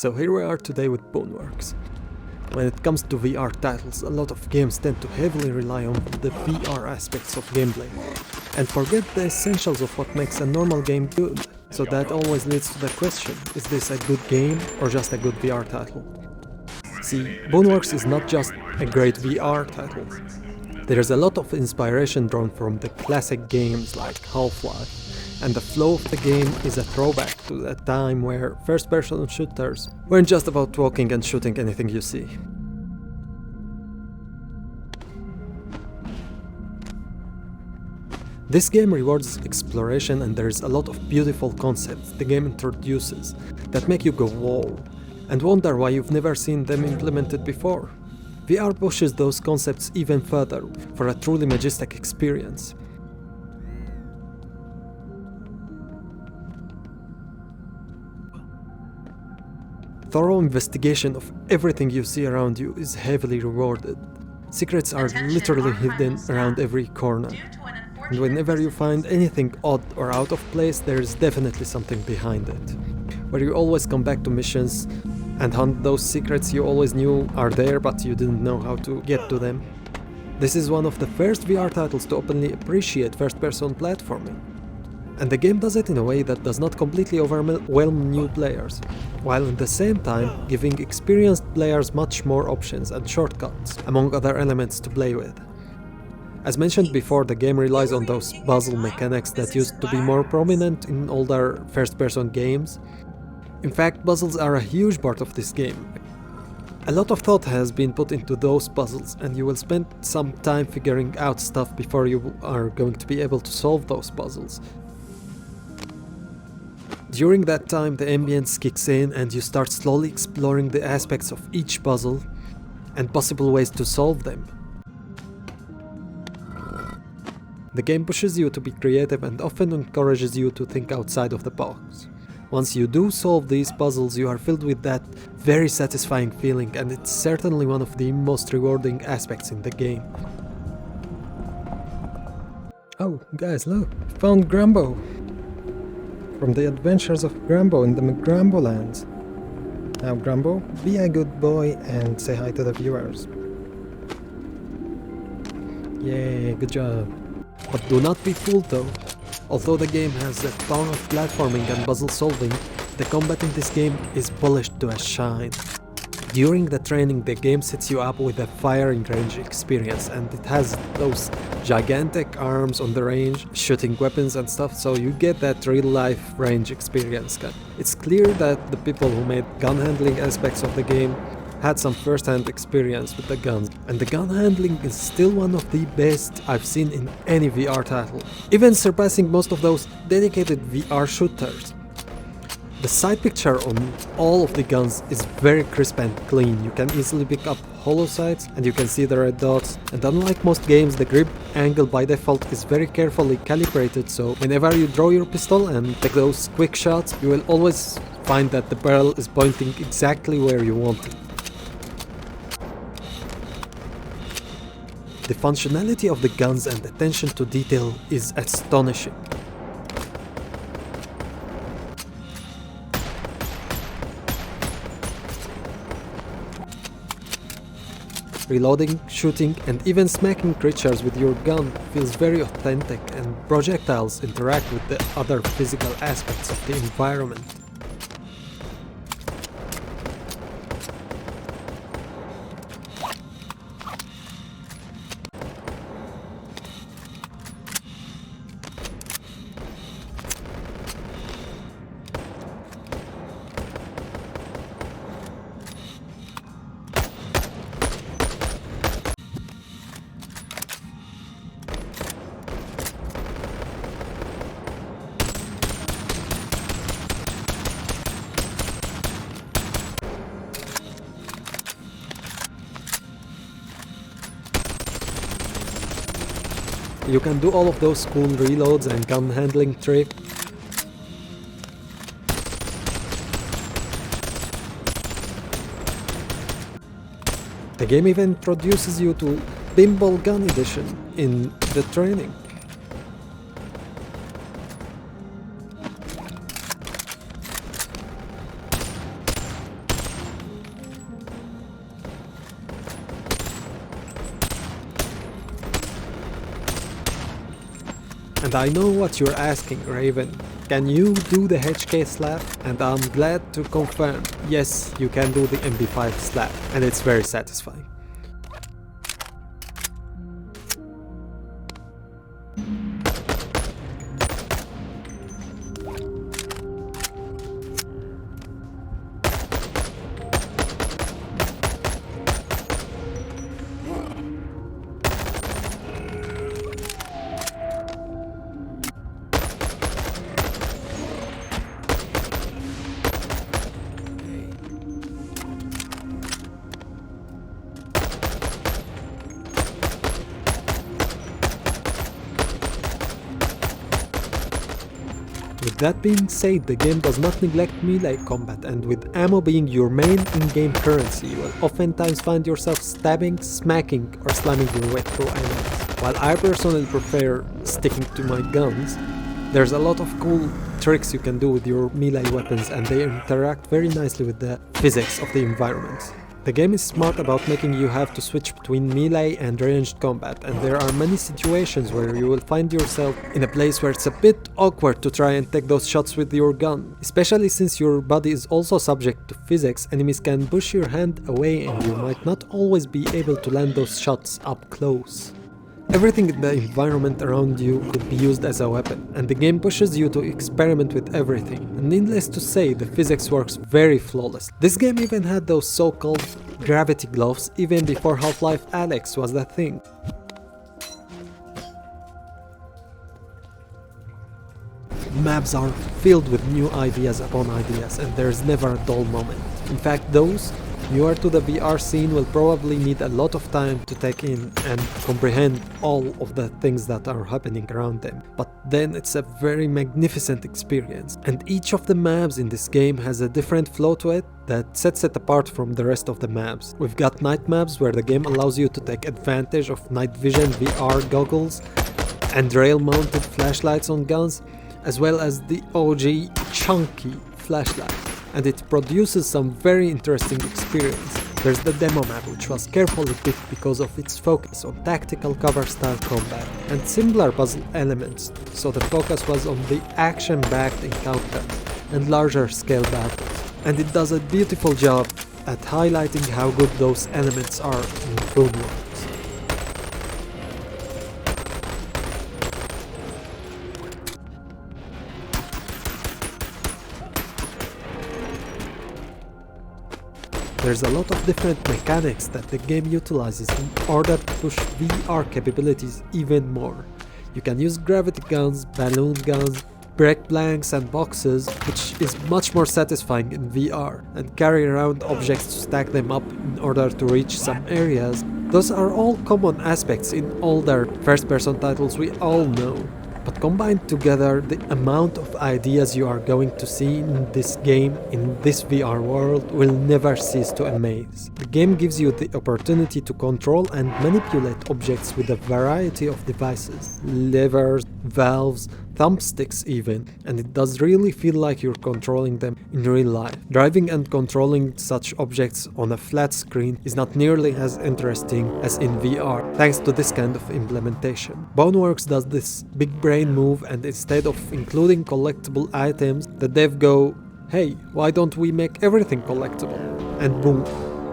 So here we are today with Boneworks. When it comes to VR titles, a lot of games tend to heavily rely on the VR aspects of gameplay and forget the essentials of what makes a normal game good. So that always leads to the question, is this a good game or just a good VR title? See, Boneworks is not just a great VR title. There's a lot of inspiration drawn from the classic games like Half-Life, and the flow of the game is a throwback to a time where first-person shooters weren't just about walking and shooting anything you see. This game rewards exploration, and there's a lot of beautiful concepts the game introduces that make you go whoa and wonder why you've never seen them implemented before. VR pushes those concepts even further for a truly majestic experience. Thorough investigation of everything you see around you is heavily rewarded. Secrets are literally hidden around every corner. And whenever you find anything odd or out of place, there is definitely something behind it. Where you always come back to missions and hunt those secrets you always knew are there but you didn't know how to get to them. This is one of the first VR titles to openly appreciate first-person platforming. And the game does it in a way that does not completely overwhelm new players, while at the same time giving experienced players much more options and shortcuts, among other elements to play with. As mentioned before, the game relies on those puzzle mechanics that used to be more prominent in older first-person games. In fact, puzzles are a huge part of this game. A lot of thought has been put into those puzzles, and you will spend some time figuring out stuff before you are going to be able to solve those puzzles. During that time, the ambience kicks in and you start slowly exploring the aspects of each puzzle and possible ways to solve them. The game pushes you to be creative and often encourages you to think outside of the box. Once you do solve these puzzles, you are filled with that very satisfying feeling, and it's certainly one of the most rewarding aspects in the game. Oh, guys, look! Found Grumbo! From the adventures of Grumbo in the Grumbo lands. Now Grumbo, be a good boy and say hi to the viewers. Yay, good job. But do not be fooled though. Although the game has a ton of platforming and puzzle solving, the combat in this game is polished to a shine. During the training, the game sets you up with a firing range experience, and it has those gigantic arms on the range, shooting weapons and stuff, so you get that real-life range experience. It's clear that the people who made gun handling aspects of the game had some first-hand experience with the guns, and the gun handling is still one of the best I've seen in any VR title, even surpassing most of those dedicated VR shooters. The side picture on all of the guns is very crisp and clean. You can easily pick up hollow sights and you can see the red dots, and unlike most games, the grip angle by default is very carefully calibrated, so whenever you draw your pistol and take those quick shots, you will always find that the barrel is pointing exactly where you want it. The functionality of the guns and attention to detail is astonishing. Reloading, shooting, and even smacking creatures with your gun feels very authentic, and projectiles interact with the other physical aspects of the environment. You can do all of those cool reloads and gun handling tricks. The game even introduces you to Pinball Gun Edition in the training. And I know what you're asking, Raven. Can you do the HK slap? And I'm glad to confirm, yes, you can do the MB5 slap, and it's very satisfying. With that being said, the game does not neglect melee combat, and with ammo being your main in-game currency, you will oftentimes find yourself stabbing, smacking, or slamming your way through enemies. While I personally prefer sticking to my guns, there's a lot of cool tricks you can do with your melee weapons, and they interact very nicely with the physics of the environment. The game is smart about making you have to switch between melee and ranged combat, and there are many situations where you will find yourself in a place where it's a bit awkward to try and take those shots with your gun. Especially since your body is also subject to physics, enemies can push your hand away and you might not always be able to land those shots up close. Everything in the environment around you could be used as a weapon, and the game pushes you to experiment with everything. And needless to say, the physics works very flawless. This game even had those so-called gravity gloves even before Half-Life Alyx was a thing. Maps are filled with new ideas upon ideas, and there's never a dull moment. In fact, those newer to the VR scene will probably need a lot of time to take in and comprehend all of the things that are happening around them. But then it's a very magnificent experience, and each of the maps in this game has a different flow to it that sets it apart from the rest of the maps. We've got night maps where the game allows you to take advantage of night vision VR goggles and rail-mounted flashlights on guns, as well as the OG chunky flashlight, and it produces some very interesting experience. There's the demo map, which was carefully picked because of its focus on tactical cover style combat and similar puzzle elements, so the focus was on the action-backed encounters and larger scale battles. And it does a beautiful job at highlighting how good those elements are in Boneworks. There's a lot of different mechanics that the game utilizes in order to push VR capabilities even more. You can use gravity guns, balloon guns, break blanks and boxes, which is much more satisfying in VR, and carry around objects to stack them up in order to reach some areas. Those are all common aspects in older first-person titles we all know. But combined together, the amount of ideas you are going to see in this game, in this VR world, will never cease to amaze. The game gives you the opportunity to control and manipulate objects with a variety of devices, levers, valves, thumbsticks even, and it does really feel like you're controlling them in real life. Driving and controlling such objects on a flat screen is not nearly as interesting as in VR, thanks to this kind of implementation. Boneworks does this big brain move, and instead of including collectible items, the dev go, hey, why don't we make everything collectible? And boom.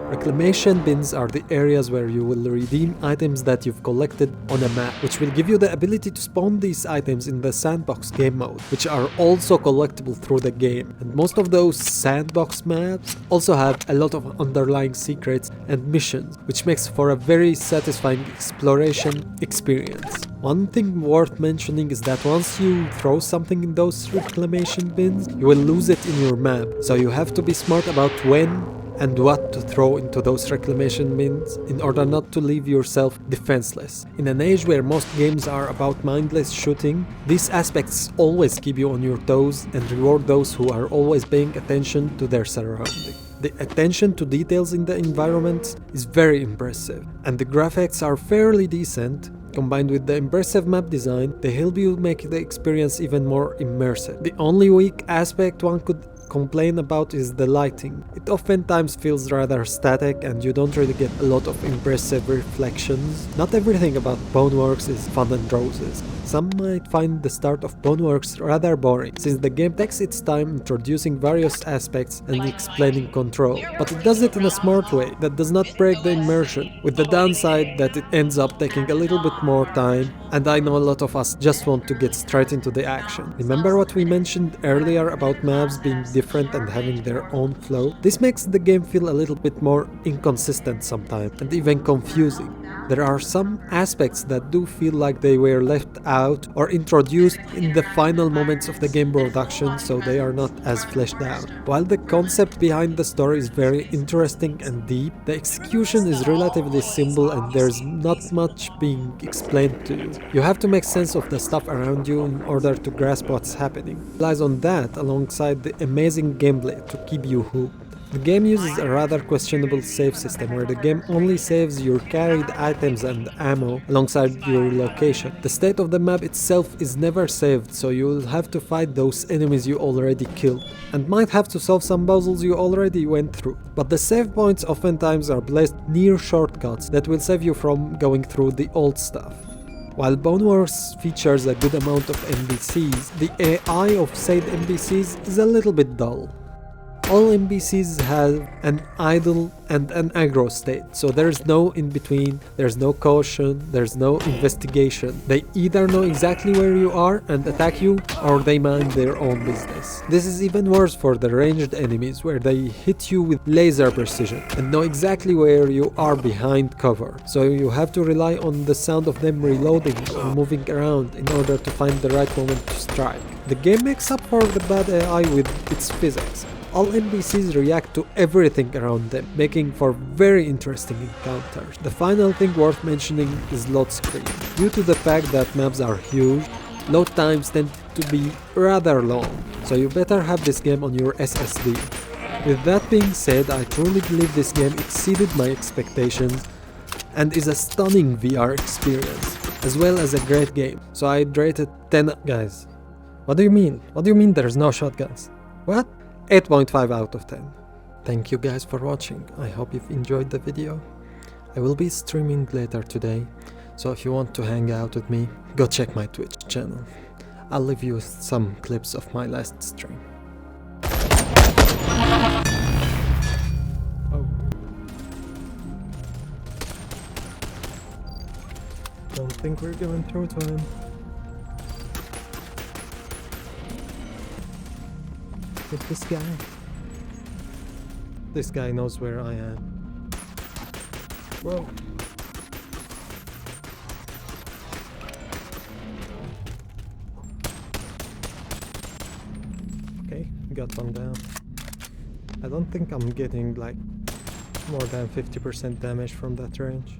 Reclamation bins are the areas where you will redeem items that you've collected on a map, which will give you the ability to spawn these items in the sandbox game mode, which are also collectible through the game. And most of those sandbox maps also have a lot of underlying secrets and missions, which makes for a very satisfying exploration experience. One thing worth mentioning is that once you throw something in those reclamation bins, you will lose it in your map, so you have to be smart about when and what to throw into those reclamation bins in order not to leave yourself defenseless. In an age where most games are about mindless shooting, these aspects always keep you on your toes and reward those who are always paying attention to their surroundings. The attention to details in the environment is very impressive, and the graphics are fairly decent. Combined with the impressive map design, they help you make the experience even more immersive. The only weak aspect one could complain about is the lighting. It oftentimes feels rather static and you don't really get a lot of impressive reflections. Not everything about Boneworks is fun and roses. Some might find the start of Boneworks rather boring, since the game takes its time introducing various aspects and explaining control, but it does it in a smart way that does not break the immersion, with the downside that it ends up taking a little bit more time, and I know a lot of us just want to get straight into the action. Remember what we mentioned earlier about maps being different and having their own flow? This makes the game feel a little bit more inconsistent sometimes, and even confusing. There are some aspects that do feel like they were left out or introduced in the final moments of the game production, so they are not as fleshed out. While the concept behind the story is very interesting and deep, the execution is relatively simple and there's not much being explained to you. You have to make sense of the stuff around you in order to grasp what's happening. It relies on that alongside the amazing gameplay to keep you hooked. The game uses a rather questionable save system where the game only saves your carried items and ammo alongside your location. The state of the map itself is never saved, so you'll have to fight those enemies you already killed, and might have to solve some puzzles you already went through. But the save points oftentimes are placed near shortcuts that will save you from going through the old stuff. While Boneworks features a good amount of NPCs, the AI of said NPCs is a little bit dull. All NPCs have an idle and an aggro state, so there's no in between, there's no caution, there's no investigation. They either know exactly where you are and attack you, or they mind their own business. This is even worse for the ranged enemies, where they hit you with laser precision and know exactly where you are behind cover, so you have to rely on the sound of them reloading or moving around in order to find the right moment to strike. The game makes up for the bad AI with its physics. All NPCs react to everything around them, making for very interesting encounters. The final thing worth mentioning is load screen. Due to the fact that maps are huge, load times tend to be rather long, so you better have this game on your SSD. With that being said, I truly believe this game exceeded my expectations and is a stunning VR experience, as well as a great game, so I'd rate it 10. Guys, what do you mean? What do you mean there's no shotguns? What? 8.5 out of 10. Thank you guys for watching. I hope you've enjoyed the video. I will be streaming later today, so if you want to hang out with me, go check my Twitch channel. I'll leave you with some clips of my last stream. Oh. Don't think we're going through to him. With this guy. This guy knows where I am. Whoa. Okay, got one down. I don't think I'm getting like more than 50% damage from that range.